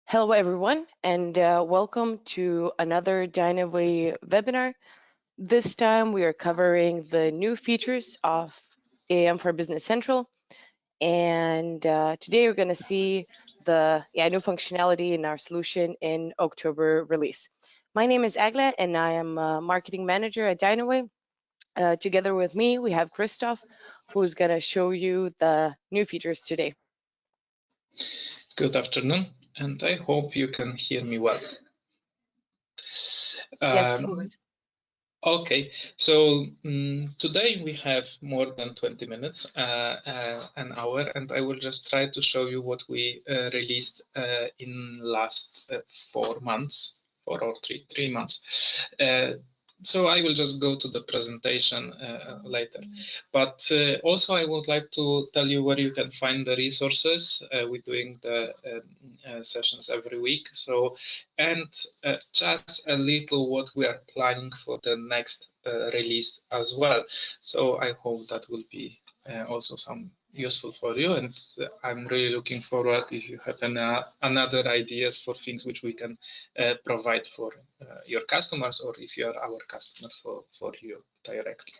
Hello, everyone, and welcome to another Dynaway webinar. This time we are covering the new features of EAM for Business Central, and today we're going to see the new functionality in our solution in October release. My name is Agla, and I am a marketing manager at Dynaway. Together with me, we have Christoph, who's going to show you the new features today. Good afternoon, and I hope you can hear me well. Yes. Okay, so today we have more than 20 minutes, an hour, and I will just try to show you what we released in last 4 months, 4 or 3 months. So I will just go to the presentation later. But also I would like to tell you where you can find the resources. We're doing the sessions every week. So, and just a little what we are planning for the next release as well. So I hope that will be also some useful for you, and I'm really looking forward if you have another ideas for things which we can provide for your customers, or if you are our customer for you directly.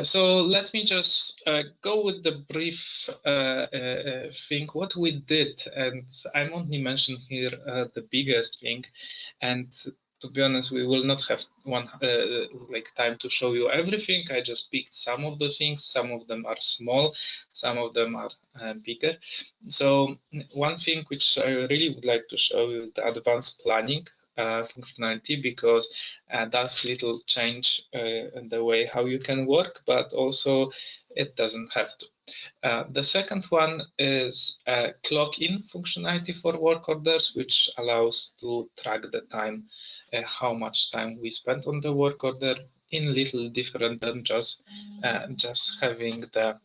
So let me just go with the brief thing what we did, and I'm only mentioning here the biggest thing, and to be honest, we will not have time to show you everything. I just picked some of the things. Some of them are small, some of them are bigger. So one thing which I really would like to show you is the advanced planning functionality, because that's little change in the way how you can work, but also it doesn't have to. The second one is clock in functionality for work orders, which allows to track the time, how much time we spent on the work order, in little different than just having the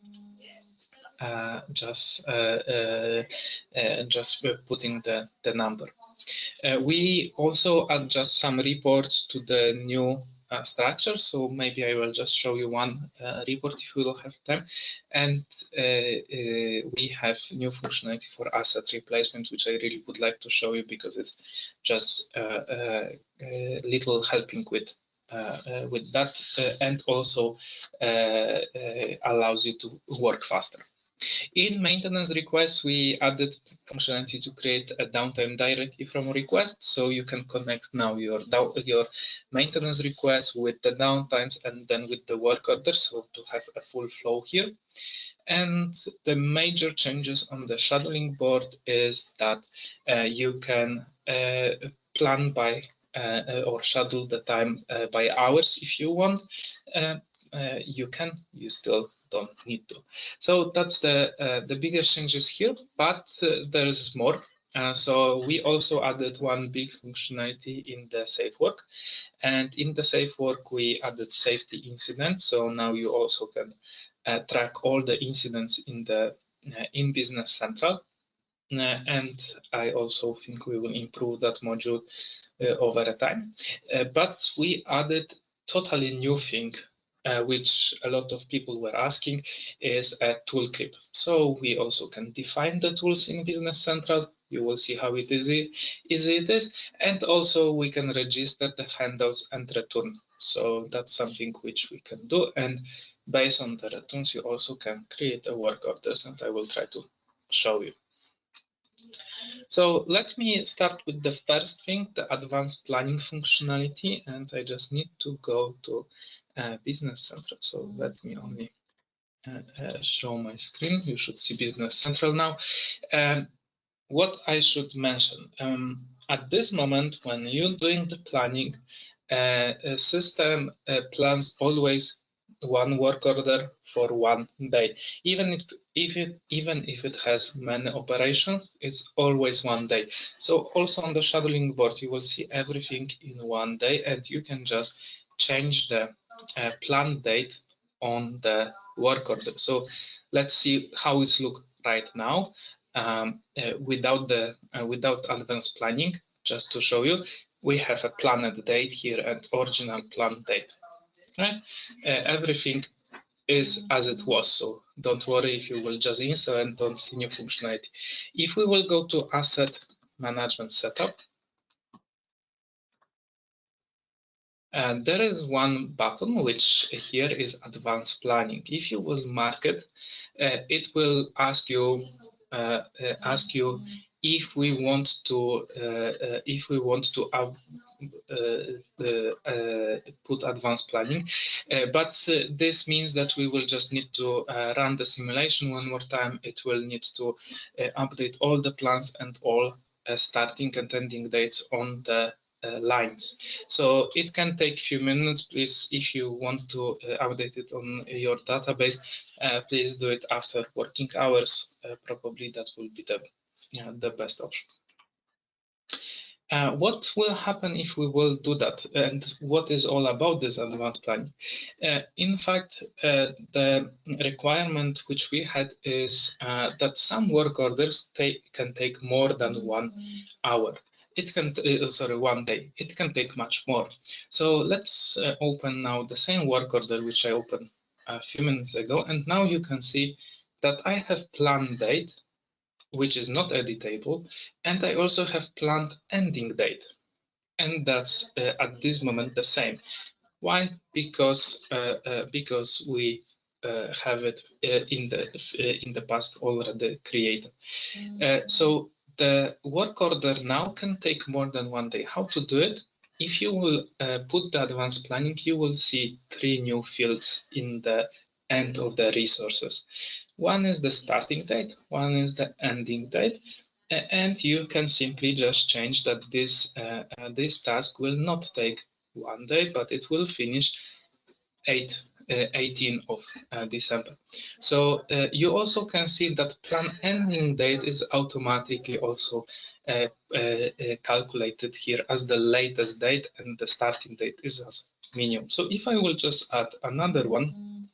just putting the number. We also adjust some reports to the new structure, so maybe I will just show you one report if we will have time. And we have new functionality for asset replacement, which I really would like to show you, because it's just a little helping with that, and also allows you to work faster. In maintenance requests, we added functionality to create a downtime directly from request, so you can connect now your maintenance requests with the downtimes and then with the work order, so to have a full flow here. And the major changes on the scheduling board is that you can plan by or schedule the time by hours if you want. You still don't need to. So that's the biggest changes here, but there is more. So we also added one big functionality in the safe work, and in the safe work we added safety incidents. So now you also can track all the incidents in the in Business Central, and I also think we will improve that module over time. But we added totally new thing, which a lot of people were asking, is a tooltip. So we also can define the tools in Business Central. You will see how easy it is, and also we can register the handouts and return. So that's something which we can do, and based on the returns, you also can create a work orders, and I will try to show you. So let me start with the first thing, the advanced planning functionality, and I just need to go to Business Central. So let me only show my screen. You should see Business Central now. What I should mention, at this moment, when you're doing the planning, a system plans always one work order for 1 day. Even if it has many operations, it's always 1 day. So also on the scheduling board, you will see everything in 1 day, and you can just change the planned date on the work order. So let's see how it looks right now without advanced planning. Just to show you, we have a planned date here and original planned date. Right? Everything is as it was, so don't worry if you will just install and don't see new functionality. If we will go to asset management setup. And there is one button which here is advanced planning. If you will mark it, it will ask you if we want to put advanced planning, but this means that we will just need to run the simulation one more time. It will need to update all the plans and all starting and ending dates on the lines. So it can take a few minutes. Please, if you want to update it on your database, please do it after working hours. Probably that will be the best option. What will happen if we will do that, and what is all about this advanced planning? In fact, the requirement which we had is that some work orders can take more than 1 hour. It can, sorry, 1 day. It can take much more. So let's open now the same work order which I opened a few minutes ago, and now you can see that I have plan date, which is not editable, and I also have planned ending date, and that's at this moment the same. Why? Because we have it in the past already created. So the work order now can take more than 1 day. How to do it? If you will put the advanced planning, you will see 3 new fields in the end of the resources. One is the starting date, one is the ending date, and you can simply just change that this task will not take 1 day, but it will finish 18th of December. So you also can see that plan ending date is automatically also calculated here as the latest date, and the starting date is as minimum. So if I will just add another one,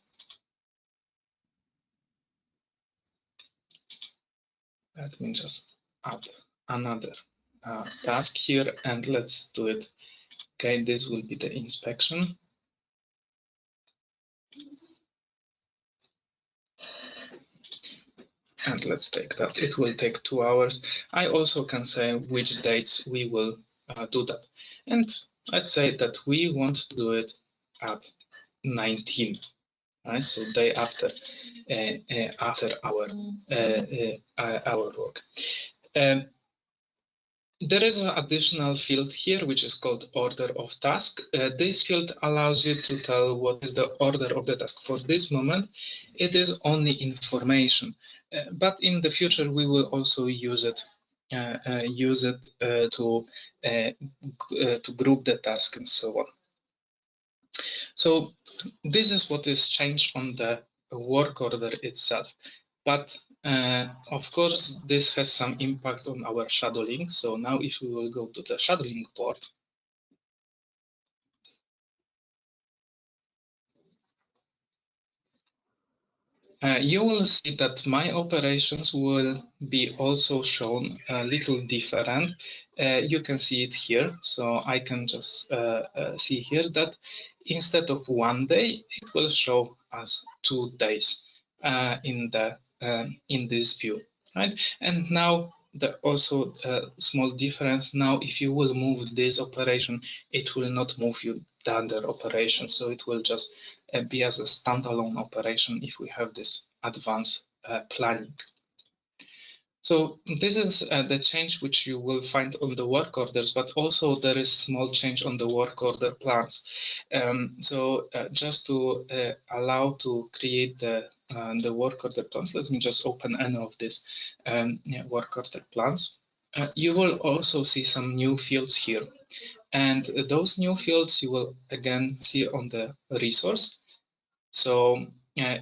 let me just add another task here, and let's do it. Okay, this will be the inspection. And let's take that. It will take 2 hours. I also can say which dates we will do that. And let's say that we want to do it at 19, right? So day after our work. There is an additional field here, which is called order of task. This field allows you to tell what is the order of the task. For this moment, it is only information, but in the future, we will also use it to group the task and so on. So this is what is changed on the work order itself. But of course, this has some impact on our scheduling. So now if we will go to the scheduling board, you will see that my operations will be also shown a little different. You can see it here. So I can just see here that instead of 1 day, it will show as 2 days in this view, right? And now also small difference. Now, if you will move this operation, it will not move you the other operation. So it will just be as a standalone operation if we have this advanced planning. So this is the change which you will find on the work orders, but also there is small change on the work order plans. So just to allow to create the work order plans, let me just open any of these work order plans. You will also see some new fields here. And those new fields you will again see on the resource. So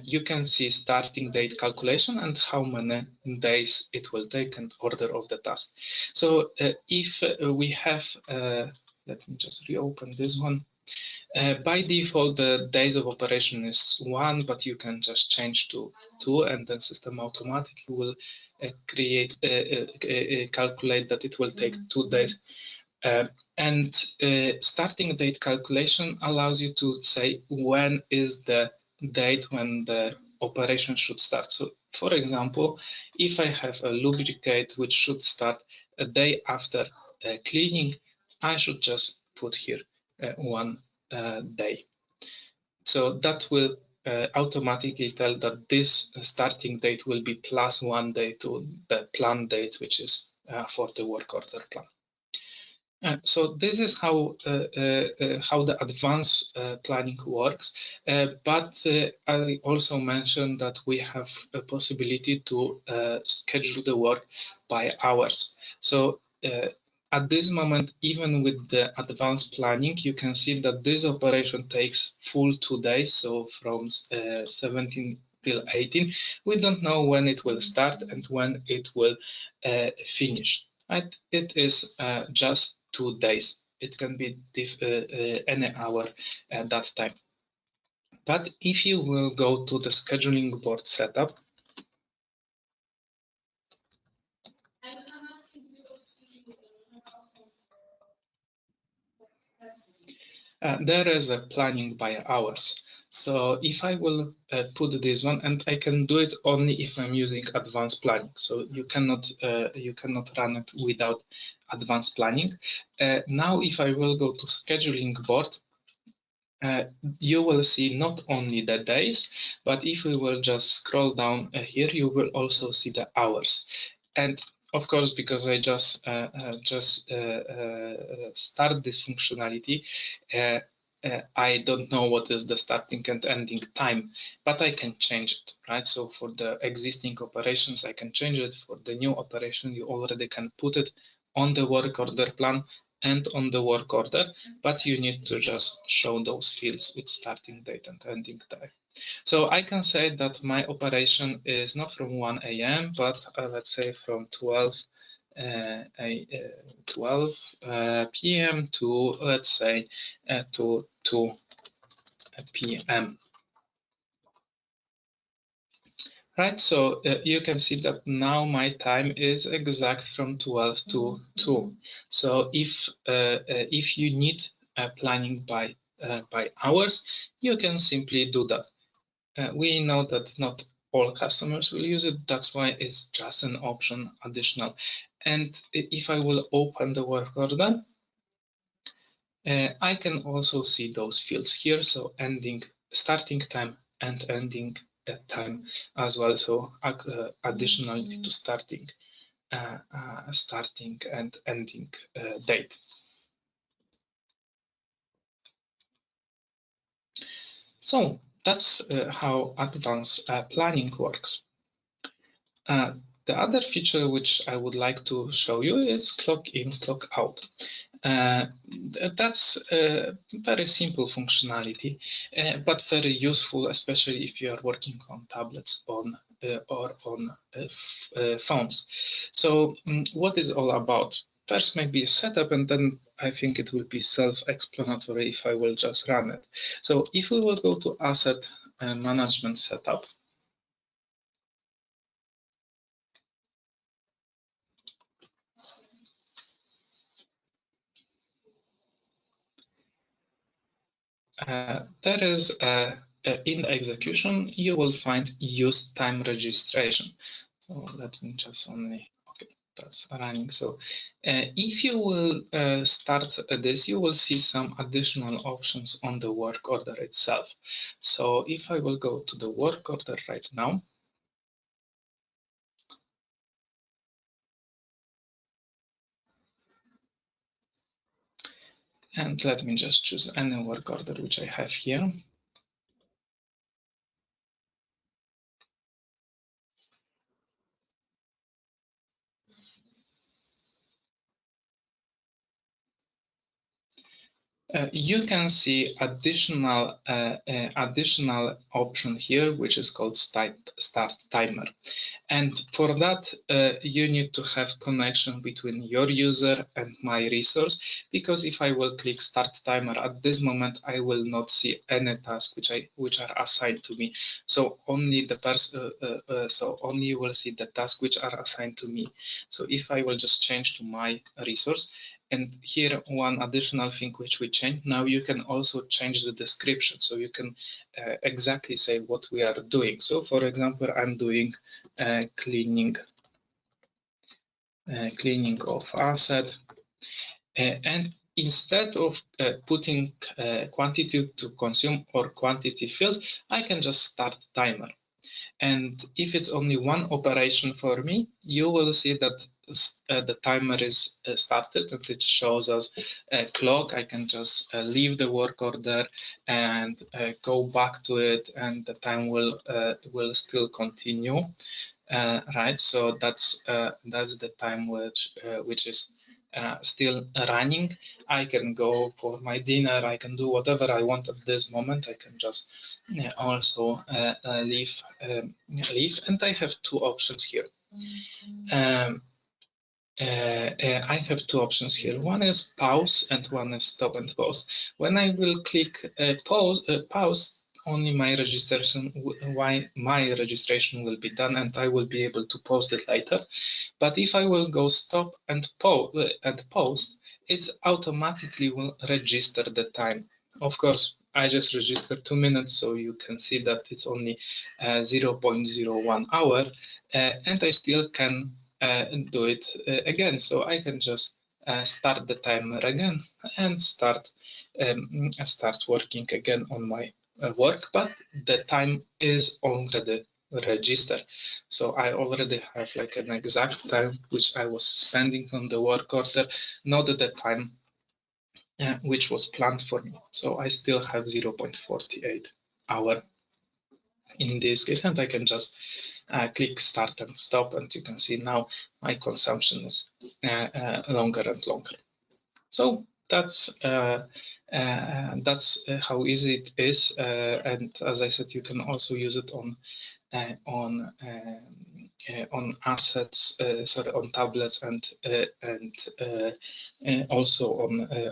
you can see starting date calculation and how many days it will take and order of the task. So if we have, let me just reopen this one. By default, the days of operation is 1, but you can just change to 2, and then system automatically will calculate that it will take 2 days. And starting date calculation allows you to say when is the date when the operation should start. So, for example, if I have a lubricate which should start a day after cleaning, I should just put here 1 day. So that will automatically tell that this starting date will be plus 1 day to the plan date, which is for the work order plan. So this is how the advanced planning works, but I also mentioned that we have a possibility to schedule the work by hours. So at this moment, even with the advanced planning, you can see that this operation takes full 2 days, so from 17 till 18. We don't know when it will start and when it will finish. Right? It is just 2 days. It can be any hour at that time. But if you will go to the scheduling board setup, there is a planning by hours. So if I will put this one, and I can do it only if I'm using advanced planning. So you cannot run it without advanced planning. Now, if I will go to scheduling board, you will see not only the days, but if we will just scroll down here, you will also see the hours. And of course, because I just start this functionality, I don't know what is the starting and ending time, but I can change it, right? So for the existing operations, I can change it. For the new operation, you already can put it on the work order plan and on the work order, but you need to just show those fields with starting date and ending time. So I can say that my operation is not from 1 a.m., but let's say from 12 p.m. to, let's say, to 2 p.m. Right, so you can see that now my time is exact from 12 to 2. So if you need planning by hours, you can simply do that. We know that not all customers will use it. That's why it's just an option additional. And if I will open the work order, I can also see those fields here. So starting time and ending time as well. So additionally to starting and ending date. So that's how advanced planning works. The other feature which I would like to show you is clock in, clock out. That's a very simple functionality, but very useful, especially if you are working on tablets or on phones. So what is it all about? First maybe a setup, and then I think it will be self-explanatory if I will just run it. So if we will go to asset management setup, there is in the execution, you will find use time registration. So let me just only, okay, that's running. So if you will start this, you will see some additional options on the work order itself. So if I will go to the work order right now, and let me just choose any work order which I have here. You can see additional option here, which is called start timer. And for that, you need to have connection between your user and my resource, because if I will click start timer at this moment, I will not see any task which are assigned to me. So only the person, so only you will see the tasks which are assigned to me. So if I will just change to my resource, and here one additional thing which we change, now you can also change the description. So you can exactly say what we are doing. So for example, I'm doing cleaning cleaning of asset, and instead of putting quantity to consume or quantity filled, I can just start timer. And if it's only one operation for me, you will see that the timer is started and it shows us a clock. I can just leave the work order and go back to it, and the time will still continue. Right, so that's the time which is still running. I can go for my dinner. I can do whatever I want at this moment. I can just also leave, and I have two options here. I have two options here. One is pause and one is stop and pause. When I will click pause, only my registration will be done, and I will be able to post it later. But if I will go stop and post, it's automatically will register the time. Of course, I just registered 2 minutes, so you can see that it's only 0.01 hour, and I still can do it again. So I can just start the timer again and start working again on my work, but the time is already registered. So I already have like an exact time which I was spending on the work order, not the time which was planned for me. So I still have 0.48 hour in this case, and I can just click start and stop, and you can see now my consumption is longer and longer. So that's how easy it is, and as I said, you can also use it on assets, sorry, on tablets and also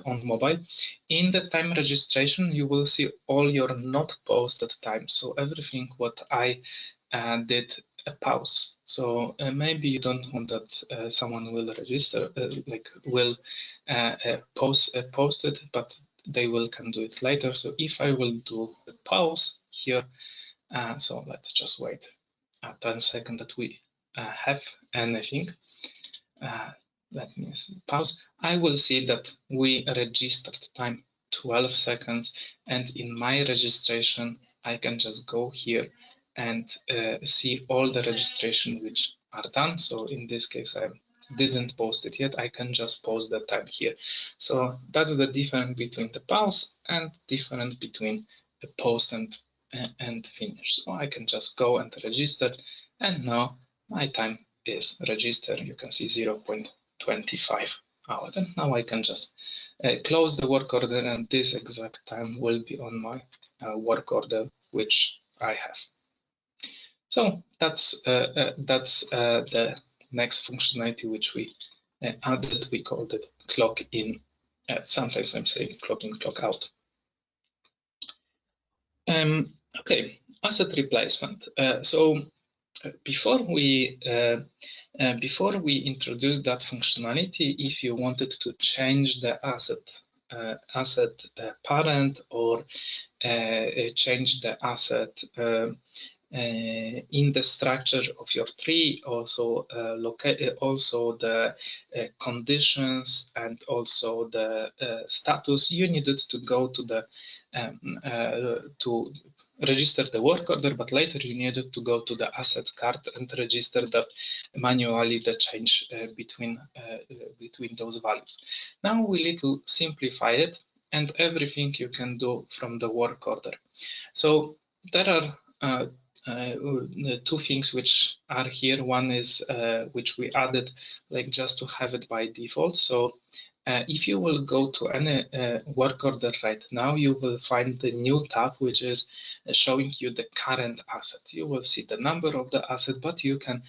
on mobile. In the time registration, you will see all your not posted time. So everything what I did a pause. So maybe you don't want that someone will register, will post it, but they can do it later. So if I will do a pause here, so let's just wait 10 seconds that we have anything. Let me pause. I will see that we registered time 12 seconds, and in my registration, I can just go here and see all the registration which are done. So in this case, I didn't post it yet. I can just post the time here. So that's the difference between the pause and difference between a post and finish. So I can just go and register, and now my time is registered. You can see 0.25 hours. And now I can just close the work order, and this exact time will be on my work order which I have. So that's the next functionality which we added. We called it clock in. Sometimes I'm saying clock in, clock out. Okay, asset replacement. So before we introduce that functionality, if you wanted to change the asset parent or change the asset in the structure of your tree, also also the conditions and also the status, you needed to go to the to register the work order, but later you needed to go to the asset card and register that manually the change between those values. Now we little simplify it, and everything you can do from the work order. So there are two things which are here. One is which we added like just to have it by default. So if you will go to any work order right now, you will find the new tab which is showing you the current asset. You will see the number of the asset, but you can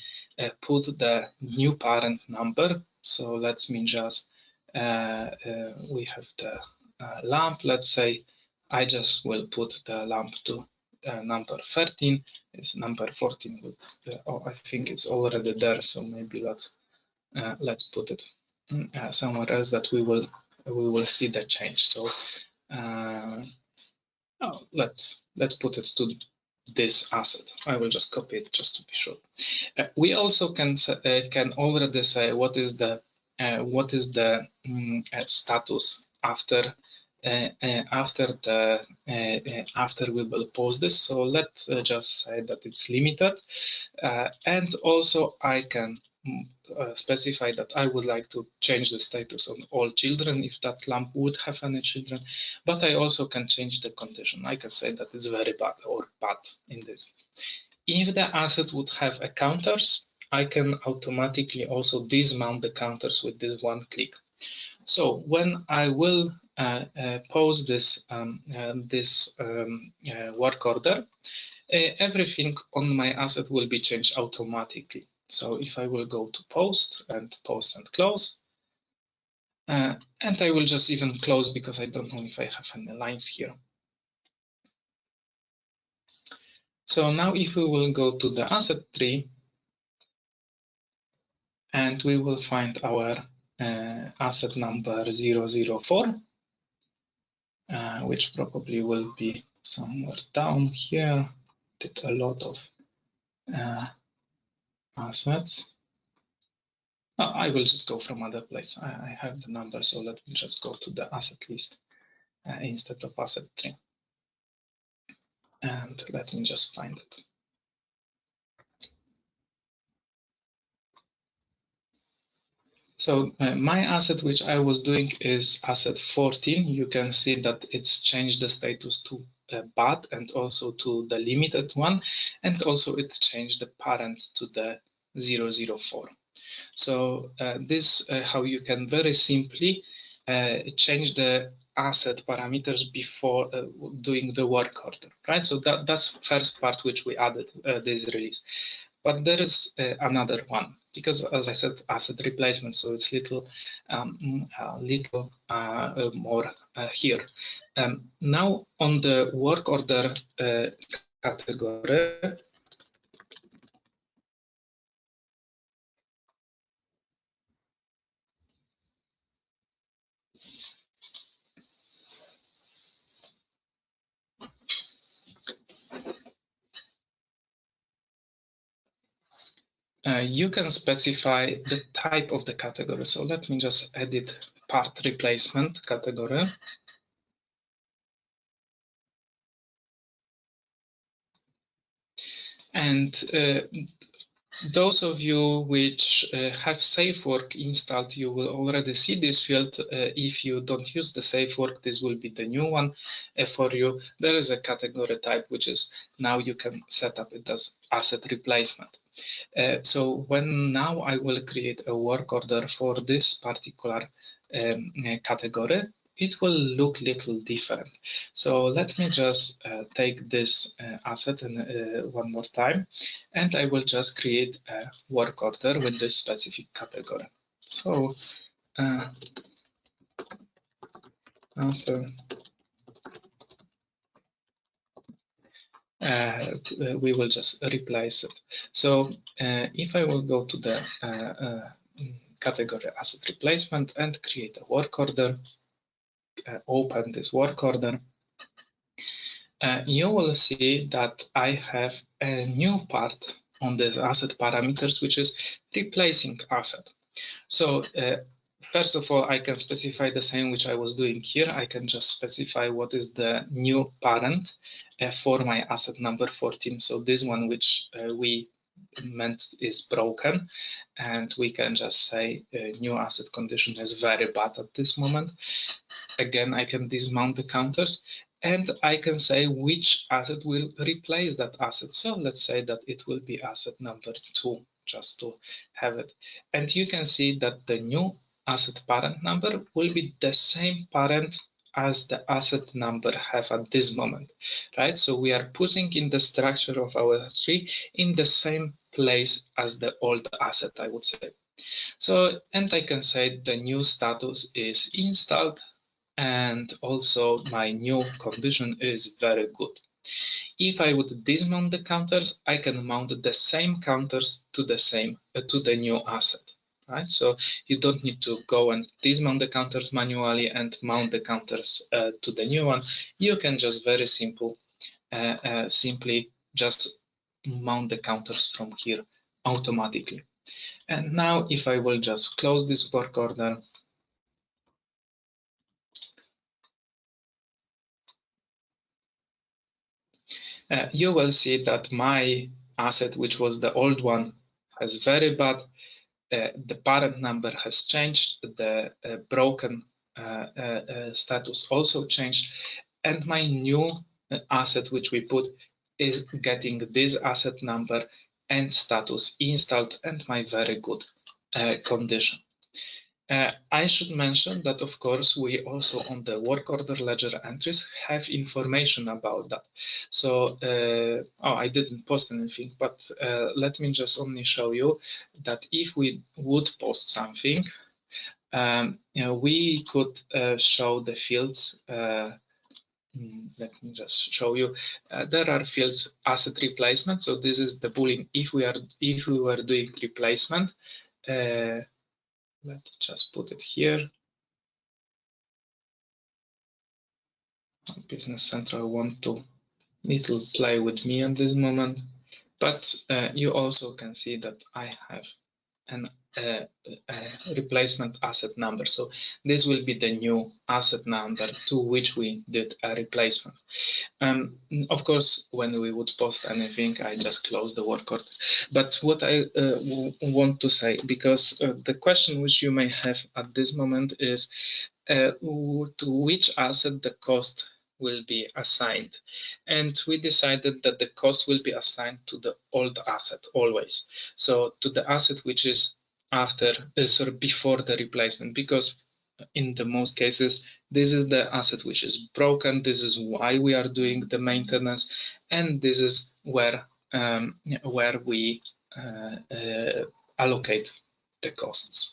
put the new parent number. So let me just we have the lamp. Let's say I just will put the lamp to number 13. Is number 14. Oh, I think it's already there, so maybe let's put it somewhere else that we will see the change. So let's put it to this asset. I will just copy it just to be sure. We also can already say what is the status after after we will post this. So let's just say that it's limited, and also I can specify that I would like to change the status on all children if that lamp would have any children, but I also can change the condition. I can say that it's very bad or bad in this. If the asset would have a counters, I can automatically also dismount the counters with this one click. So when I will post this work order, everything on my asset will be changed automatically. So if I will go to post and close, and I will just even close because I don't know if I have any lines here. So now if we will go to the asset tree, and we will find our asset number 004, which probably will be somewhere down here. Did a lot of assets. Oh, I will just go from other place. I have the number, so let me just go to the asset list instead of asset tree. And let me just find it. So my asset which I was doing is asset 14. You can see that it's changed the status to bad and also to the limited one, and also it changed the parent to the 004. So this how you can very simply change the asset parameters before doing the work order, right? So that's first part which we added this release. But there is another one, because as I said, asset replacement, so it's little more here. Now on the work order category, you can specify the type of the category. So let me just edit part replacement category. And those of you which have SafeWork installed, you will already see this field. If you don't use the SafeWork, this will be the new one for you. There is a category type, which is now you can set up it as asset replacement. So when now I will create a work order for this particular category, it will look a little different. So let me just take this asset and one more time, and I will just create a work order with this specific category. So answer. We will just replace it. So if I will go to the category asset replacement and create a work order, open this work order, you will see that I have a new part on this asset parameters, which is replacing asset. So first of all, I can specify the same which I was doing here. I can just specify what is the new parent for my asset number 14. So this one which we meant is broken, and we can just say new asset condition is very bad at this moment. Again, I can dismount the counters, and I can say which asset will replace that asset. So let's say that it will be asset number 2, just to have it. And you can see that the new asset parent number will be the same parent as the asset number have at this moment, right? So we are putting in the structure of our tree in the same place as the old asset, I would say. So, and I can say the new status is installed, and also my new condition is very good. If I would dismount the counters, I can mount the same counters to the new asset, right? So you don't need to go and dismount the counters manually and mount the counters to the new one. You can just very simply just mount the counters from here automatically. And now if I will just close this work order, you will see that my asset, which was the old one, has very bad. The parent number has changed, the broken status also changed, and my new asset, which we put, is getting this asset number and status installed and my very good condition. I should mention that, of course, we also on the work order ledger entries have information about that. So, I didn't post anything, but let me just only show you that if we would post something, we could show the fields. Let me just show you. There are fields asset replacement. So this is the boolean if we were doing replacement. Let's just put it here. Business Central want to little play with me at this moment, but you also can see that I have an replacement asset number. So this will be the new asset number to which we did a replacement. Of course, when we would post anything, I just close the work order. But what I want to say, because the question which you may have at this moment is to which asset the cost will be assigned. And we decided that the cost will be assigned to the old asset always. So to the asset which is before the replacement, because in the most cases, this is the asset which is broken. This is why we are doing the maintenance, and this is where we allocate the costs.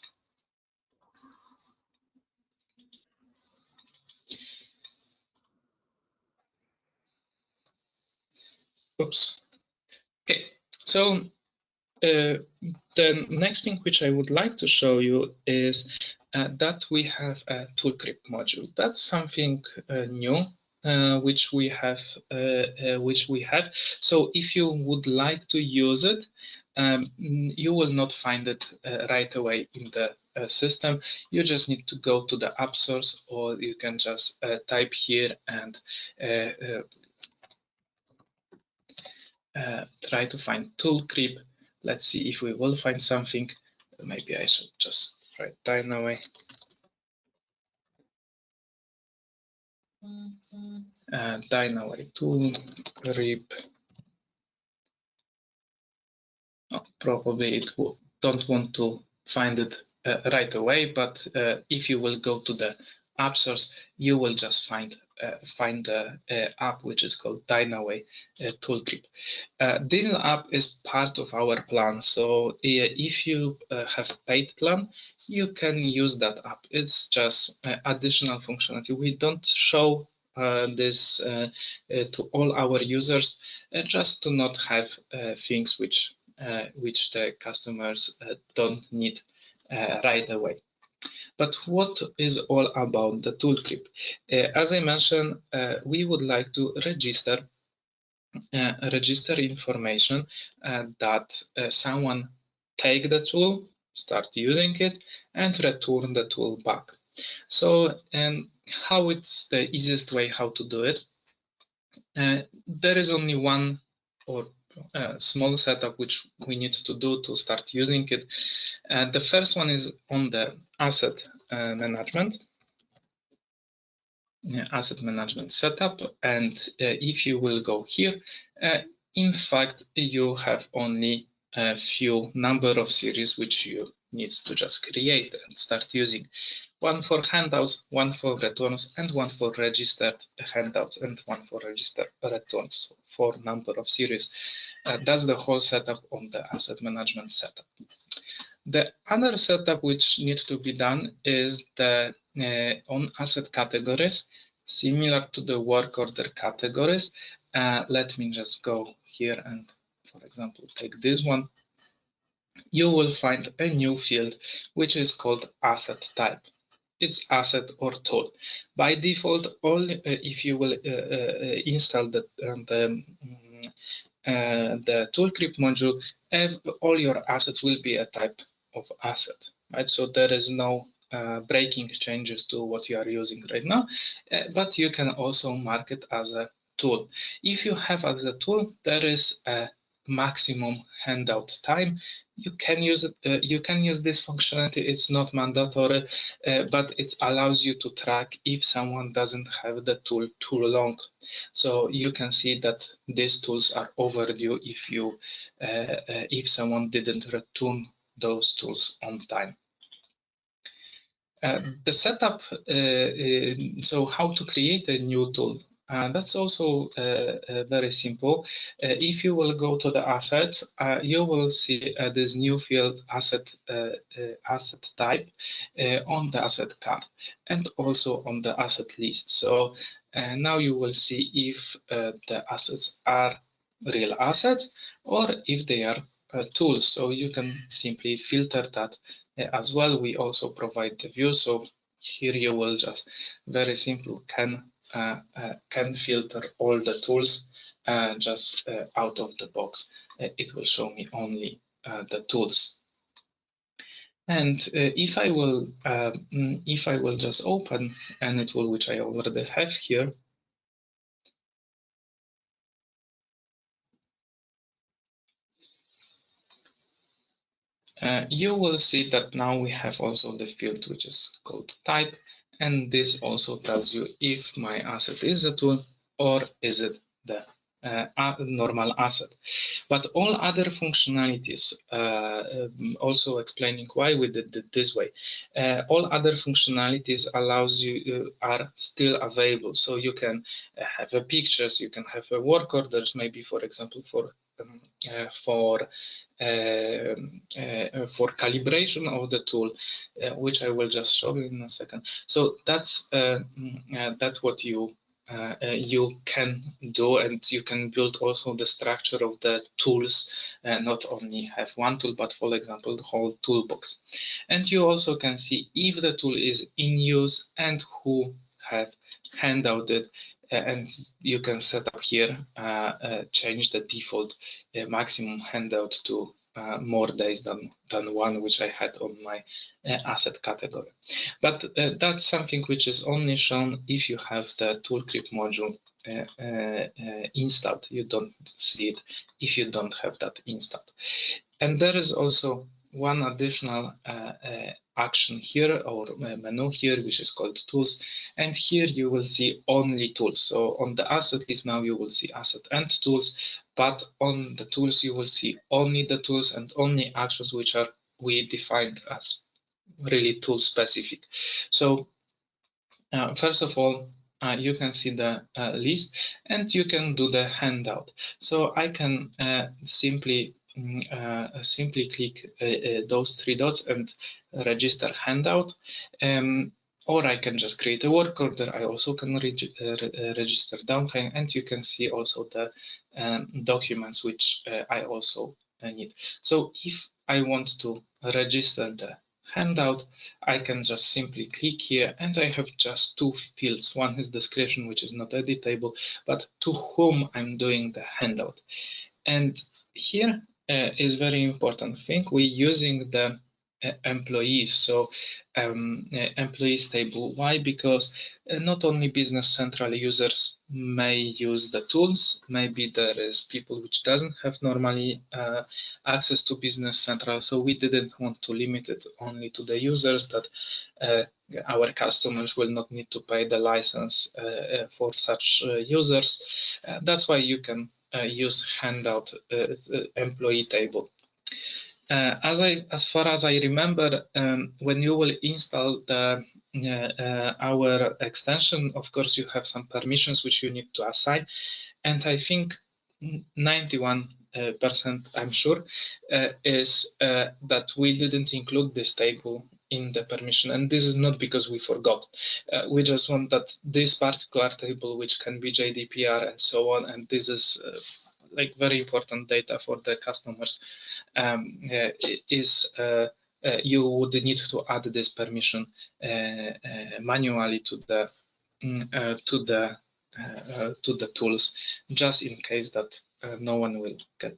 Oops. Okay, so the next thing which I would like to show you is that we have a toolkit module. That's something new which we have. So if you would like to use it, you will not find it right away in the system. You just need to go to the app source, or you can just type here and try to find tool creep. Let's see if we will find something. Maybe I should just write Dynaway. Dynaway tool creep. Oh, probably it will, don't want to find it right away, but if you will go to the app source, you will just find the app which is called Dynaway Toolkit. This app is part of our plan, so if you have paid plan, you can use that app. It's just additional functionality. We don't show this to all our users, just to not have things which the customers don't need right away. But what is all about the toolkit? As I mentioned, we would like to register information that someone take the tool, start using it, and return the tool back. So, how it's the easiest way how to do it? There is only one or small setup which we need to do to start using it. The first one is on the asset management setup, and if you will go here, in fact you have only a few number of series which you need to just create and start using. One for handouts, one for returns, and one for registered handouts, and one for registered returns, for number of series. That's the whole setup on the asset management setup. The other setup which needs to be done is the on asset categories, similar to the work order categories. Let me just go here and, for example, take this one. You will find a new field which is called asset type. It's asset or tool. By default, if you will install the the toolkit module, all your assets will be a type of asset, right? So there is no breaking changes to what you are using right now, but you can also mark it as a tool. If you have as a tool, there is a maximum handout time. You can use it. You can use this functionality. It's not mandatory, but it allows you to track if someone doesn't have the tool too long. So you can see that these tools are overdue if someone didn't return those tools on time. The setup, so how to create a new tool. That's also very simple. If you will go to the assets, you will see this new field asset type on the asset card and also on the asset list. So now you will see if the assets are real assets or if they are tools. So you can simply filter that as well. We also provide the view. So here you will just very simple can filter all the tools just out of the box. It will show me only the tools. And if I will just open any tool which I already have here, you will see that now we have also the field which is called type, and this also tells you if my asset is a tool or is it the normal asset. But all other functionalities, also explaining why we did it this way, all other functionalities allows you are still available. So you can have a pictures, you can have a work orders, maybe for example for calibration of the tool, which I will just show you in a second. So that's what you can do, and you can build also the structure of the tools, not only have one tool, but for example the whole toolbox. And you also can see if the tool is in use and who have handouted, and you can set up here, change the default maximum handout to more days than one, which I had on my asset category. But that's something which is only shown if you have the toolkit module installed. You don't see it if you don't have that installed. And there is also one additional action here, or menu here, which is called tools. And here you will see only tools. So on the asset list now you will see asset and tools, but on the tools you will see only the tools and only actions which are we defined as really tool specific. So first of all, you can see the list and you can do the handout. So I can simply click those three dots and register handout, or I can just create a work order. I also can register downtime, and you can see also the documents which I also need. So if I want to register the handout, I can just simply click here and I have just two fields. One is description, which is not editable, but to whom I'm doing the handout. And here is very important thing. We're using the employees. So employees table. Why? Because not only Business Central users may use the tools. Maybe there is people which doesn't have normally access to Business Central. So we didn't want to limit it only to the users, that our customers will not need to pay the license for such users. That's why you can use handout employee table. As far as I remember, when you will install the our extension, of course you have some permissions which you need to assign, and I think 91% I'm sure is that we didn't include this table in the permission, and this is not because we forgot. We just want that this particular table, which can be GDPR and so on, and this is like very important data for the customers, you would need to add this permission manually to the tools, just in case that no one will get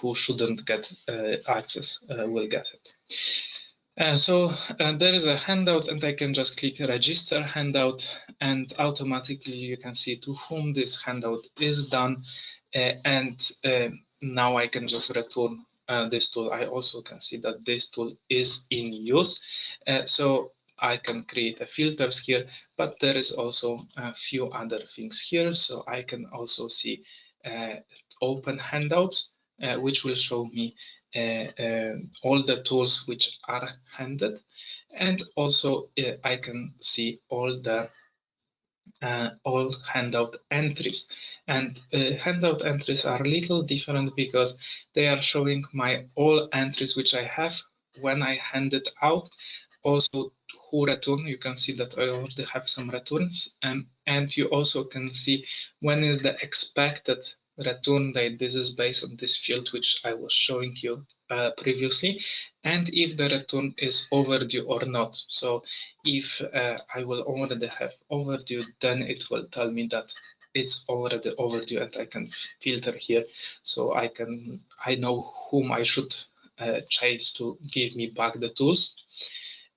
who shouldn't get access will get it. So there is a handout, and I can just click register handout, and automatically you can see to whom this handout is done, and now I can just return this tool. I also can see that this tool is in use, so I can create a filters here, but there is also a few other things here. So I can also see open handouts, which will show me all the tools which are handed, and also I can see all handout entries. And handout entries are a little different because they are showing my all entries which I have when I hand it out. Also who return, you can see that I already have some returns, and you also can see when is the expected return date. This is based on this field which I was showing you previously, and if the return is overdue or not. So if I will already have overdue, then it will tell me that it's already overdue, and I can filter here, so I know whom I should chase to give me back the tools.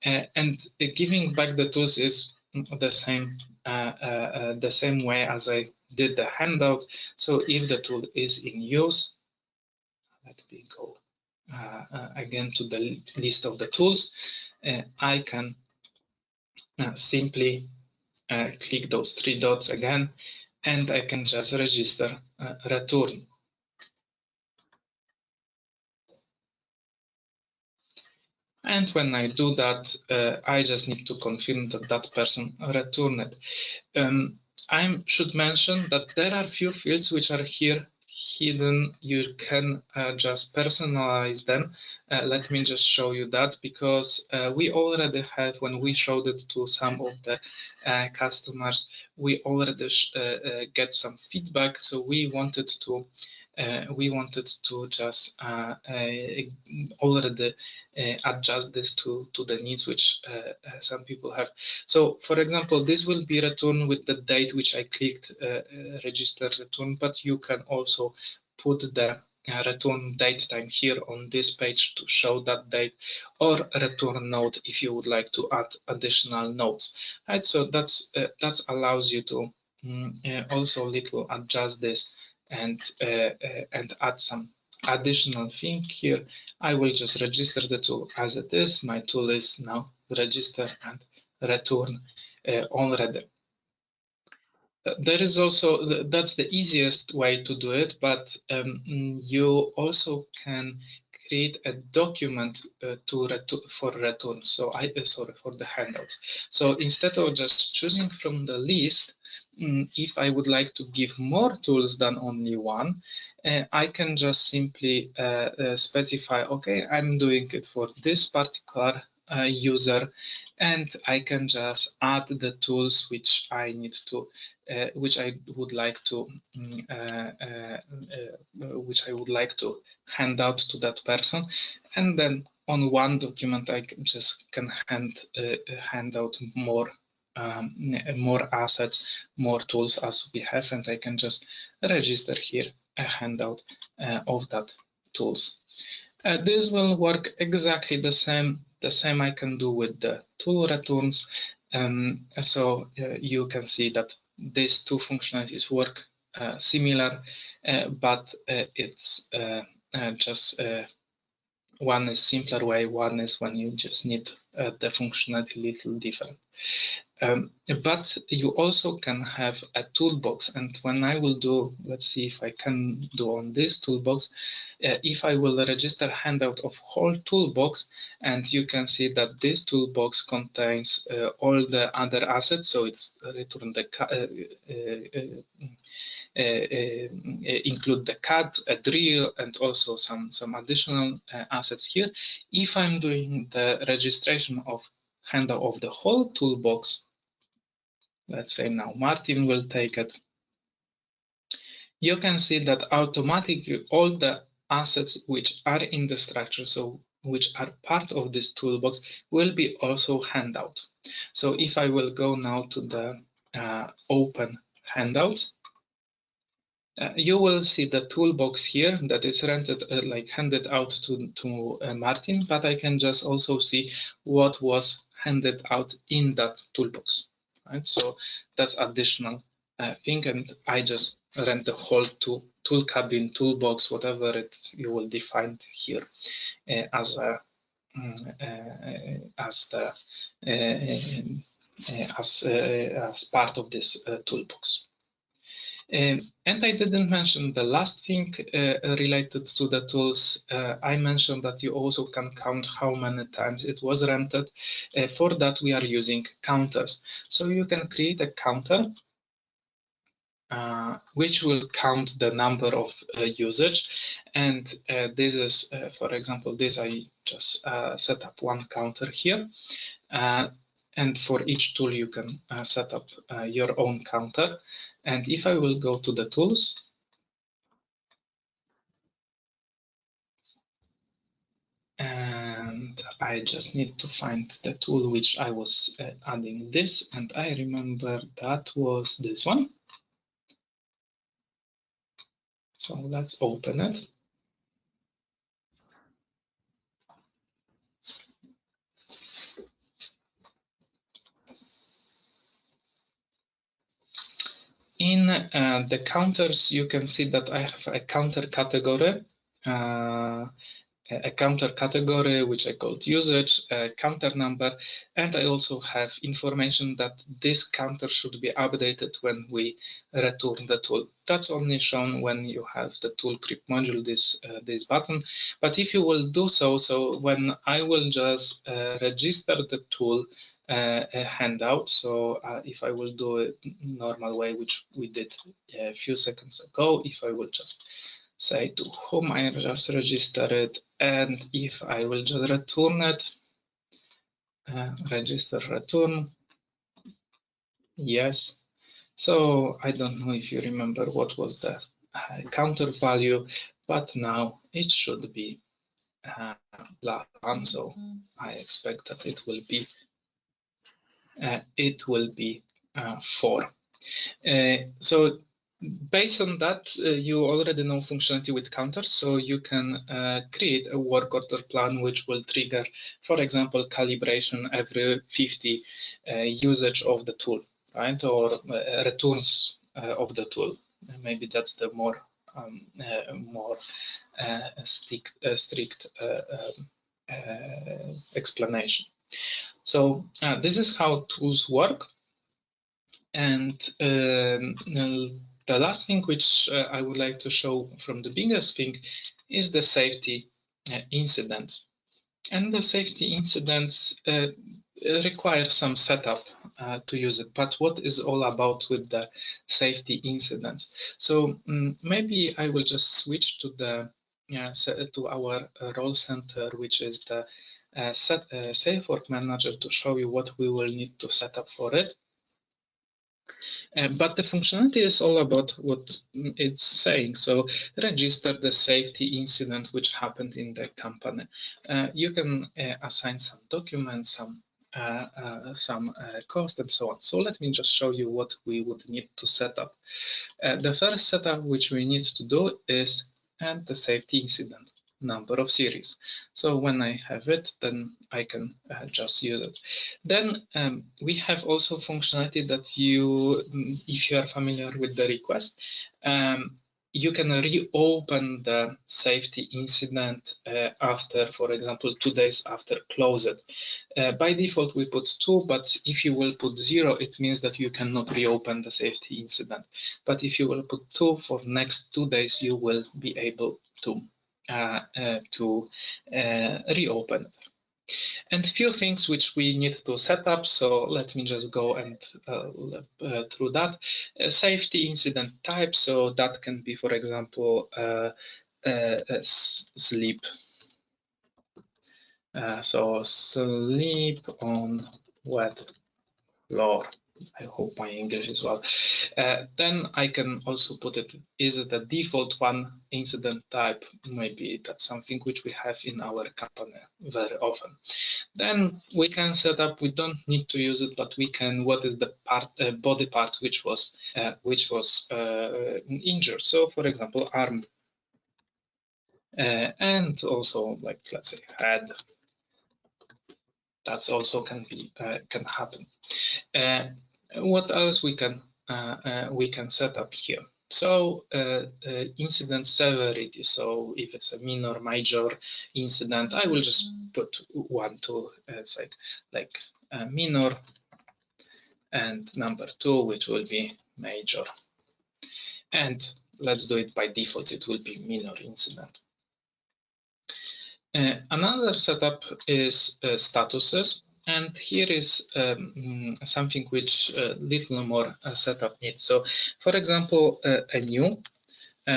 And giving back the tools is the same way as I did the handout. So if the tool is in use, let me go again to the list of the tools. I can simply click those three dots again, and I can just register return. And when I do that, I just need to confirm that that person returned. I should mention that there are few fields which are here hidden. You can just personalize them. Let me just show you that, because we already have, when we showed it to some of the customers, we already get some feedback. So we wanted to just already adjust this to the needs which some people have. So for example, this will be returned with the date which I clicked register return, but you can also put the return date time here on this page to show that date, or return note if you would like to add additional notes. Right, so that allows you to also little adjust this and add some additional thing here. I will just register the tool as it is. My tool is now register and return already. There is also, that's the easiest way to do it, but you also can create a document for return. So sorry, for the handouts. So instead of just choosing from the list, if I would like to give more tools than only one, I can just simply specify, okay, I'm doing it for this particular user, and I can just add the tools which I need to, which I would like to, hand out to that person, and then on one document I can hand out more assets, more tools as we have, and I can just register here a handout of that tools. This will work exactly the same. The same I can do with the tool returns. So you can see that these two functionalities work similar, but it's just one is simpler way, one is when you just need the functionality a little different. But you also can have a toolbox, and when I will do, let's see if I can do on this toolbox, if I will register handout of whole toolbox, and you can see that this toolbox contains all the other assets, so it's return the include the cut, a drill, and also some additional assets here. If I'm doing the registration of handout of the whole toolbox, let's say now Martin will take it, you can see that automatically all the assets which are in the structure, so which are part of this toolbox, will be also handout. So if I will go now to the open handouts, You will see the toolbox here that is rented, like handed out to Martin, but I can just also see what was handed out in that toolbox, right? So that's additional thing, and I just rent the whole tool cabin, toolbox, whatever it you will define here as a as the as part of this toolbox. And I didn't mention the last thing related to the tools. I mentioned that you also can count how many times it was rented. For that, we are using counters. So you can create a counter which will count the number of usage. And this is, for example, this I just set up one counter here. And for each tool, you can set up your own counter. And if I will go to the tools, and I just need to find the tool which I was adding this, and I remember that was this one. So let's open it. In the counters, you can see that I have a counter category, a counter category, which I called usage, a counter number, and I also have information that this counter should be updated when we return the tool. That's only shown when you have the tool creep module, this button. But if you will do so, when I will just register the tool a handout, so if I will do it normal way, which we did a few seconds ago, if I will just say to whom I just registered it, and if I will just return it, register return, yes. So I don't know if you remember what was the counter value, but now it should be +1, so I expect that it will be 4. So based on that, you already know functionality with counters, so you can create a work order plan which will trigger, for example, calibration every 50 usage of the tool, right? Or returns of the tool. Maybe that's the more strict explanation. So this is how tools work. And the last thing which I would like to show from the biggest thing is the safety incidents. And the safety incidents require some setup to use it. But what is all about with the safety incidents? So maybe I will just switch to the to our role center, which is the Safe Work Manager, to show you what we will need to set up for it. But the functionality is all about what it's saying. So register the safety incident which happened in the company. You can assign some documents, some cost, and so on. So let me just show you what we would need to set up. The first setup which we need to do is add the safety incident number of series. So when I have it, then I can just use it. Then we have also functionality that you, if you are familiar with the request, you can reopen the safety incident after, for example, 2 days after close it. By default, we put 2, but if you will put 0, it means that you cannot reopen the safety incident. But if you will put 2 for next 2 days, you will be able to reopen it. And few things which we need to set up. So let me just go and through that. Safety incident type. So that can be, for example, sleep. So sleep on wet floor. I hope my English is well. Then I can also put it, is it a default one incident type? Maybe that's something which we have in our company very often. Then we can set up, we don't need to use it, but we can, what is the part, body part which was injured. So for example, arm, and also like, let's say head, that's also can happen. What else we can set up here? So incident severity. So if it's a minor, major incident, I will just put 1, 2, it's like minor, and number 2, which will be major. And let's do it by default. It will be minor incident. Another setup is statuses. And here is something which little more setup needs. So, for example, a new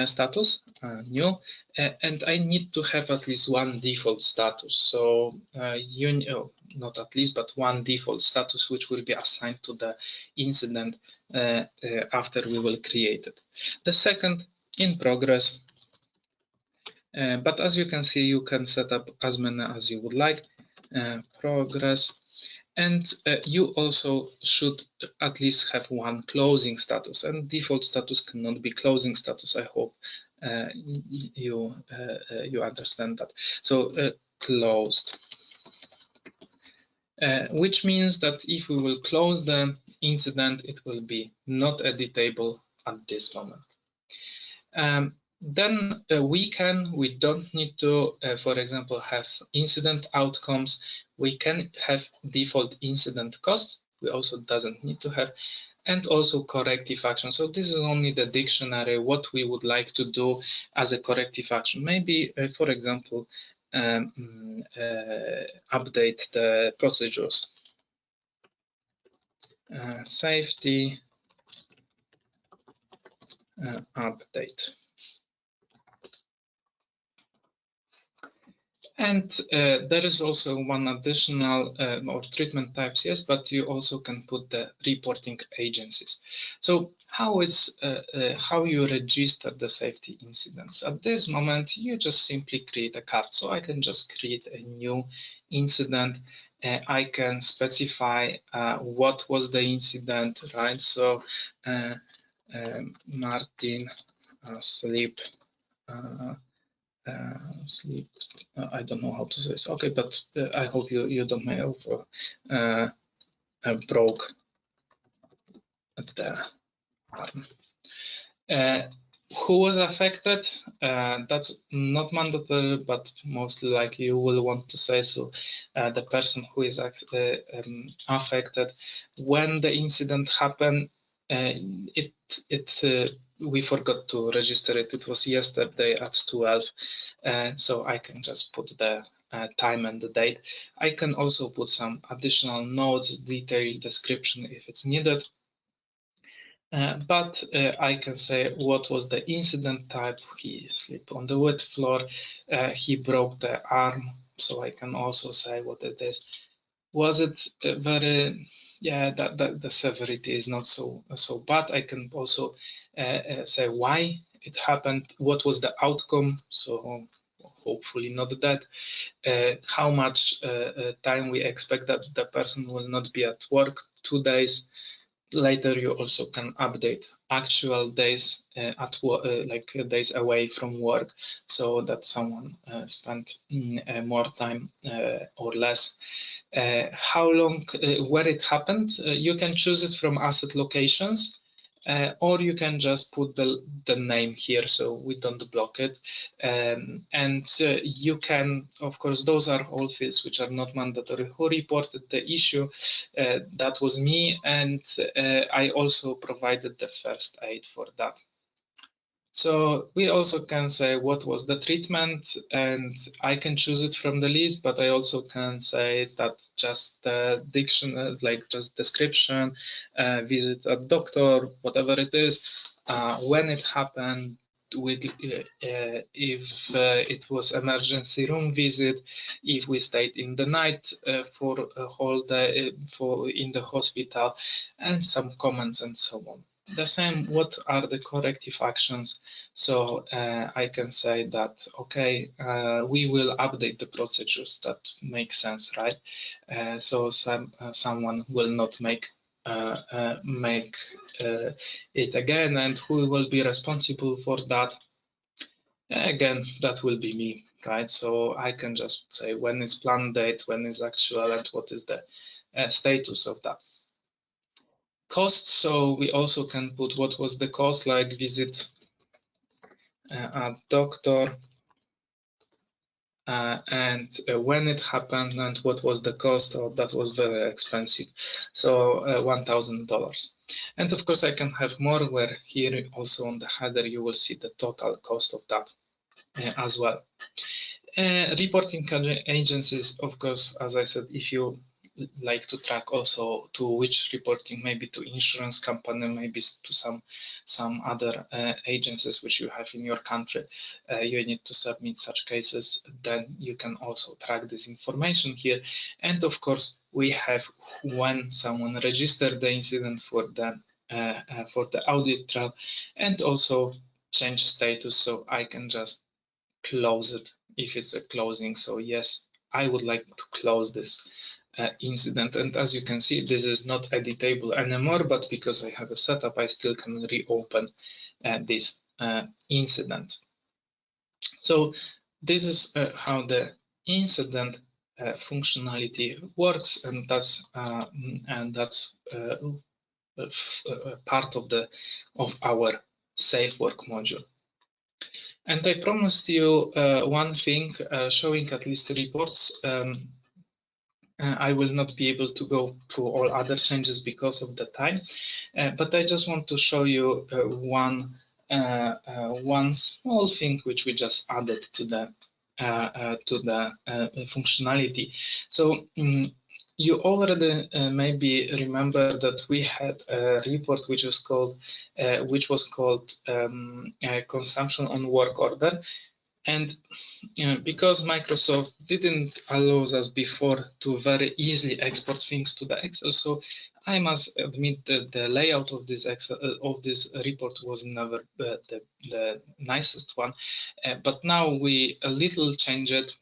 status, new, and I need to have at least one default status. So, not at least, but one default status which will be assigned to the incident after we will create it. The second, in progress. But as you can see, you can set up as many as you would like. Progress, and you also should at least have one closing status, and default status cannot be closing status. I hope you understand that. So closed, which means that if we will close the incident, it will be not editable at this moment. Then we don't need to, for example, have incident outcomes. We can have default incident costs. We also doesn't need to have, and also corrective action. So this is only the dictionary, what we would like to do as a corrective action. Maybe, for example, update the procedures. Safety update. And there is also one additional or treatment types, yes, but you also can put the reporting agencies. So how you register the safety incidents? At this moment, you just simply create a card. So I can just create a new incident. I can specify what was the incident, right? So Martin sleep. Sleep. I don't know how to say this. Okay, but I hope you don't know broke at the arm. Who was affected? That's not mandatory, but mostly like you will want to say so. The person who is affected when the incident happened. We forgot to register it. It was yesterday at 12, so I can just put the time and the date. I can also put some additional notes, detailed description if it's needed. But I can say what was the incident type. He slept on the wet floor. He broke the arm, so I can also say what it is. Was it very, yeah, that the severity is not so bad. I can also say why it happened, what was the outcome, so hopefully not that, how much time we expect that the person will not be at work, 2 days. Later you also can update actual days at work, like days away from work, so that someone spent more time or less. How long, where it happened, you can choose it from asset locations, or you can just put the name here so we don't block it. And you can, of course, those are all fields which are not mandatory. Who reported the issue? That was me, and I also provided the first aid for that. So we also can say what was the treatment, and I can choose it from the list, but I also can say that just the dictionary, like just description, visit a doctor, whatever it is, when it happened, if it was emergency room visit, if we stayed in the night for a whole day in the hospital, and some comments and so on. The same, what are the corrective actions? So I can say that, okay, we will update the procedures that make sense, right? So someone will not make it again, and who will be responsible for that? Again, that will be me, right? So I can just say when is planned date, when is actual, and what is the status of that. Costs, so we also can put what was the cost, like visit a doctor, and when it happened and what was the cost. Oh, that was very expensive, so $1,000. And of course I can have more, where here also on the header you will see the total cost of that as well. Reporting agencies, of course, as I said, if you like to track also to which reporting, maybe to insurance company, maybe to some other agencies which you have in your country, you need to submit such cases, then you can also track this information here. And of course, we have when someone registered the incident for the audit trail, and also change status, so I can just close it if it's a closing. So yes, I would like to close this incident, and as you can see, this is not editable anymore, but because I have a setup, I still can reopen this incident. So this is how the incident functionality works, and that's part of our safe work module. And I promised you one thing, showing at least reports. I will not be able to go through all other changes because of the time, but I just want to show you one small thing which we just added to the functionality. So you already maybe remember that we had a report which was called consumption on work order. And because Microsoft didn't allow us before to very easily export things to the Excel, so I must admit that the layout of this report was never the nicest one. But now we a little change it,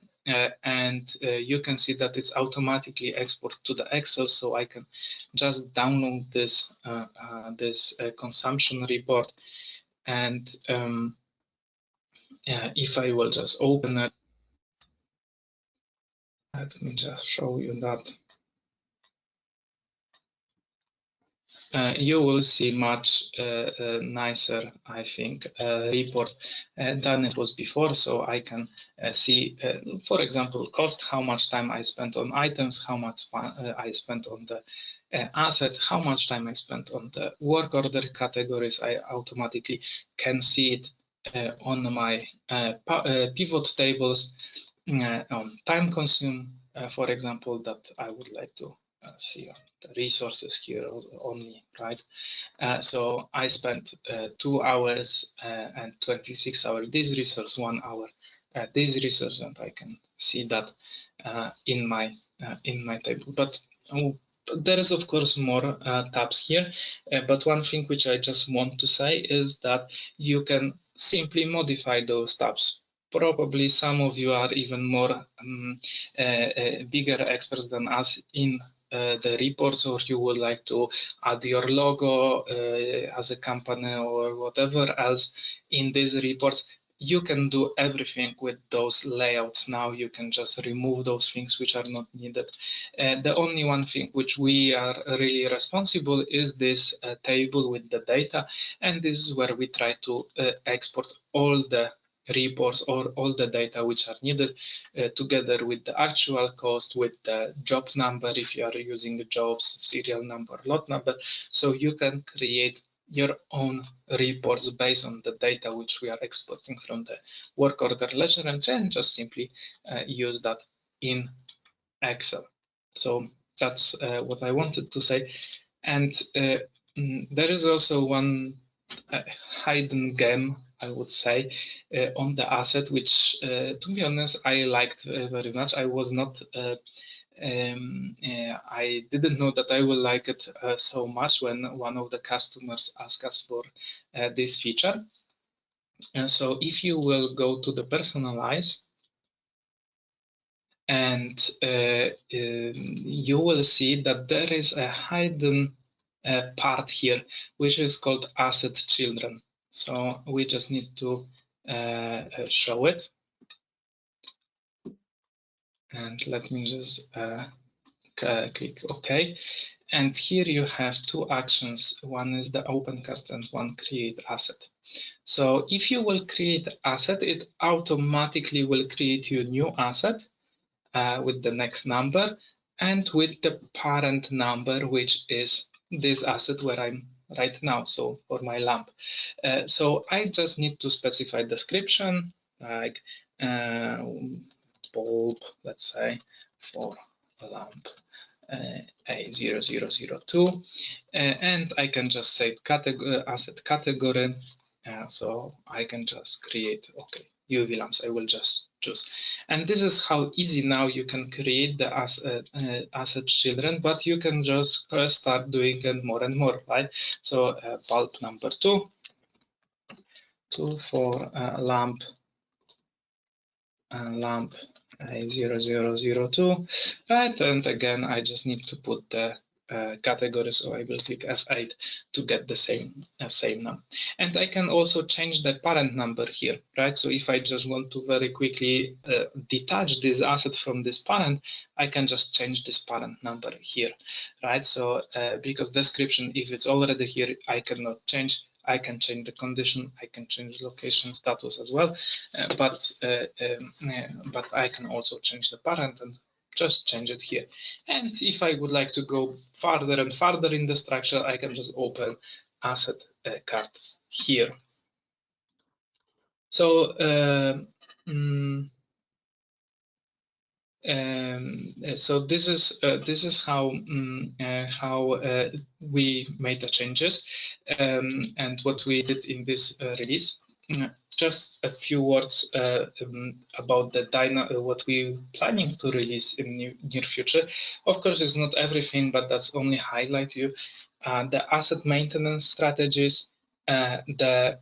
and you can see that it's automatically exported to the Excel. So I can just download this consumption report, and if I will just open it, let me just show you that. You will see much nicer, I think, report than it was before. So I can see, for example, cost, how much time I spent on items, how much I spent on the asset, how much time I spent on the work order categories. I automatically can see it on my pivot tables, on time consumed, for example, that I would like to see on the resources here only, right? So I spent 2 hours and 26 hours this resource, 1 hour this resource, and I can see that in my table. But there is of course more tabs here, but one thing which I just want to say is that you can simply modify those tabs. Probably some of you are even more bigger experts than us in the reports, or you would like to add your logo as a company or whatever else in these reports. You can do everything with those layouts now. You can just remove those things which are not needed. The only one thing which we are really responsible is this table with the data, and this is where we try to export all the reports or all the data which are needed, together with the actual cost, with the job number if you are using the jobs, serial number, lot number. So you can create your own reports based on the data which we are exporting from the work order ledger entry, and just simply use that in Excel. So that's what I wanted to say. And there is also one hidden gem, I would say, on the asset, which, to be honest, I liked very much. I was not, I didn't know that I will like it so much when one of the customers asked us for this feature. And so if you will go to the personalize, and you will see that there is a hidden part here, which is called asset children. So we just need to show it. And let me just click OK. And here you have two actions. One is the open card and one create asset. So if you will create asset, it automatically will create you a new asset with the next number and with the parent number, which is this asset where I'm right now, so for my lamp. So I just need to specify description, like bulb, let's say, for a lamp A0002, and I can just say asset category, so I can just create, okay, UV lamps, I will just choose. And this is how easy now you can create the asset children, but you can just start doing it more and more, right? So bulb number 2 for lamp A0002, right? And again, I just need to put the category, so I will click F8 to get the same number. And I can also change the parent number here, right? So if I just want to very quickly detach this asset from this parent, I can just change this parent number here, right? So because description, if it's already here, I cannot change. I can change the condition, I can change location status as well, but I can also change the parent and just change it here. And if I would like to go farther and farther in the structure, I can just open asset card here. So so this is how we made the changes and what we did in this release. Just a few words about the what we're planning to release in near future. Of course, it's not everything, but that's only highlight you the asset maintenance strategies, the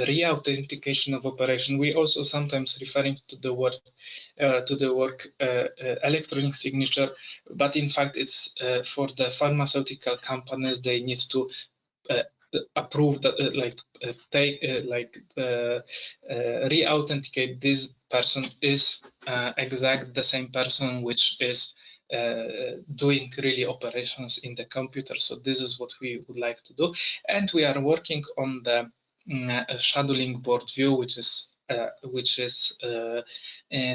re-authentication of operation. We also sometimes referring to the word electronic signature, but in fact it's for the pharmaceutical companies. They need to approve that, re-authenticate this person is exact the same person which is doing really operations in the computer. So this is what we would like to do, and we are working on the scheduling board view, which is a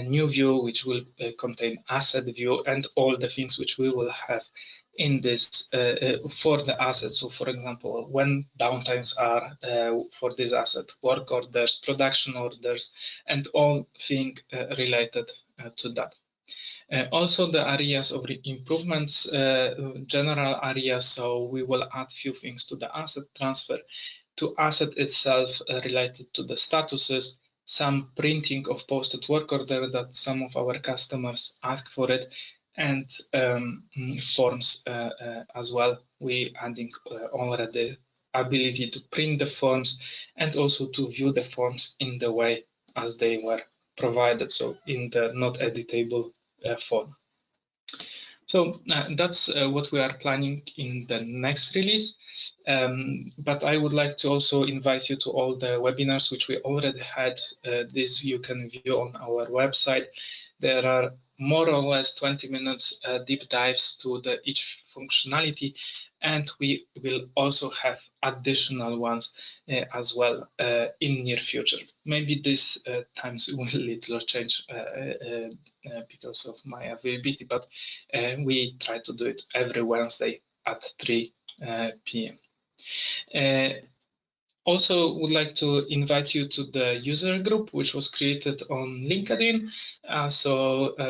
new view which will contain asset view and all the things which we will have in this for the assets. So for example, when downtimes are for this asset, work orders, production orders, and all things related to that. Also the areas of improvements, general areas, so we will add few things to the asset transfer, to asset itself related to the statuses, some printing of posted work order that some of our customers ask for it, and forms as well. We adding already ability to print the forms and also to view the forms in the way as they were provided, so in the not editable form. So that's what we are planning in the next release. But I would like to also invite you to all the webinars which we already had. This you can view on our website. There are more or less 20 minutes deep dives to each functionality, and we will also have additional ones as well in near future. Maybe this times will little change because of my availability, but we try to do it every Wednesday at 3 p.m. Also would like to invite you to the user group, which was created on LinkedIn.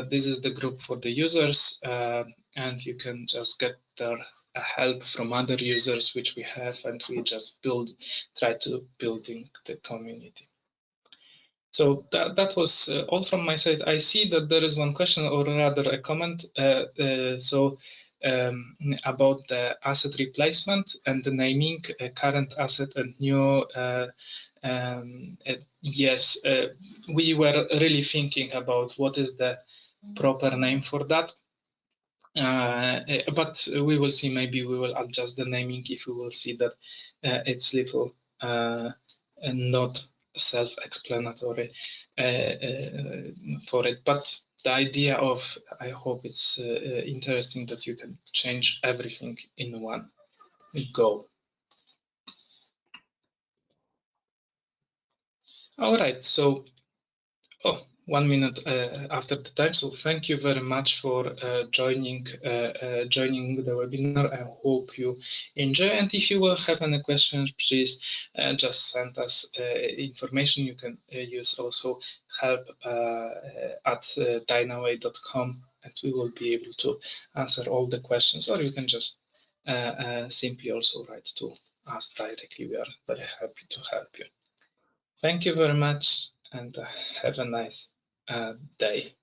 This is the group for the users, and you can just get there help from other users which we have, and we just try to building the community. So that was all from my side. I see that there is one question, or rather a comment. About the asset replacement and the naming, current asset and new. Yes, we were really thinking about what is the proper name for that. But we will see, maybe we will adjust the naming if we will see that it's little not self-explanatory for it. But the idea of, I hope it's interesting that you can change everything in one go. All right, so 1 minute after the time. So thank you very much for joining the webinar. I hope you enjoy. And if you will have any questions, please just send us information. You can use also help at dynaway.com, and we will be able to answer all the questions. Or you can just simply also write to us directly. We are very happy to help you. Thank you very much, and have a nice day.